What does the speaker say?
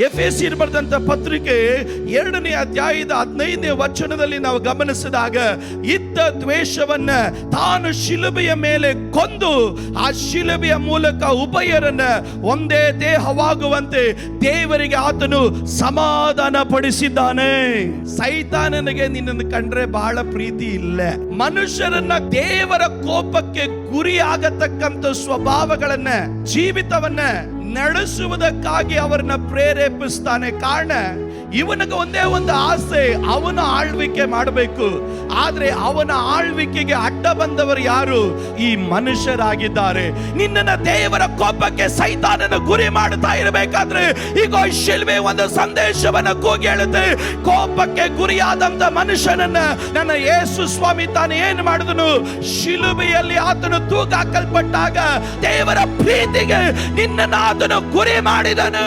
ಎಫೆಸಿಯರ್ ಬರೆದಂತ ಪತ್ರಿಕೆ 2ನೇ ಅಧ್ಯಾಯದ 15ನೇ ವಚನದಲ್ಲಿ ನಾವು ಗಮನಿಸಿದಾಗ, ಇದ್ದ ದ್ವೇಷವನ್ನ ತಾನು ಶಿಲುಬೆಯ ಮೇಲೆ ಕೊಂದು ಆ ಶಿಲುಬೆಯ ಮೂಲಕ ಉಭಯರನ್ನ ಒಂದೇ ದೇಹವಾಗುವಂತೆ ದೇವರಿಗೆ ಆತನು ಸಮಾಧಾನ ಪಡಿಸಿದ್ದಾನೆ. ಸೈತಾನನಿಗೆ ನಿನ್ನನ್ನು ಕಂಡ್ರೆ ಬಹಳ ಪ್ರೀತಿ ಇಲ್ಲ. ಮನುಷ್ಯರನ್ನ ದೇವರ ಕೋಪಕ್ಕೆ ಗುರಿಯಾಗತಕ್ಕಂತ ಸ್ವಭಾವಗಳನ್ನ, ಜೀವಿತವನ್ನ ನಡೆಸುವುದಕ್ಕಾಗಿ ಅವರನ್ನ ಪ್ರೇರೇಪಿಸ್ತಾನೆ. ಕಾರಣ ಇವನಿಗೆ ಒಂದೇ ಒಂದು ಆಸೆ, ಅವನ ಆಳ್ವಿಕೆ ಮಾಡಬೇಕು. ಆದ್ರೆ ಅವನ ಆಳ್ವಿಕೆಗೆ ಅಡ್ಡ ಬಂದವರು ಯಾರು? ಈ ಮನುಷ್ಯರಾಗಿದ್ದಾರೆ. ನಿನ್ನನ್ನ ದೇವರ ಕೋಪಕ್ಕೆ ಸೈತಾನನ ಗುರಿ ಮಾಡುತ್ತಾ ಇರಬೇಕಾದ್ರೆ ಈಗ ಶಿಲ್ವೆ ಒಂದು ಸಂದೇಶವನ್ನ ಕೂಗಿ ಹೇಳುತ್ತೆ. ಕೋಪಕ್ಕೆ ಗುರಿಯಾದಂತ ಮನುಷ್ಯನನ್ನ ನನ್ನ ಯೇಸು ಸ್ವಾಮಿ ತಾನು ಏನು ಮಾಡಿದನು? ಶಿಲುಬೆಯಲ್ಲಿ ಆತನು ತೂಗಾಕಲ್ಪಟ್ಟಾಗ ದೇವರ ಪ್ರೀತಿಗೆ ನಿನ್ನನ್ನು ಆತನು ಗುರಿ ಮಾಡಿದನು.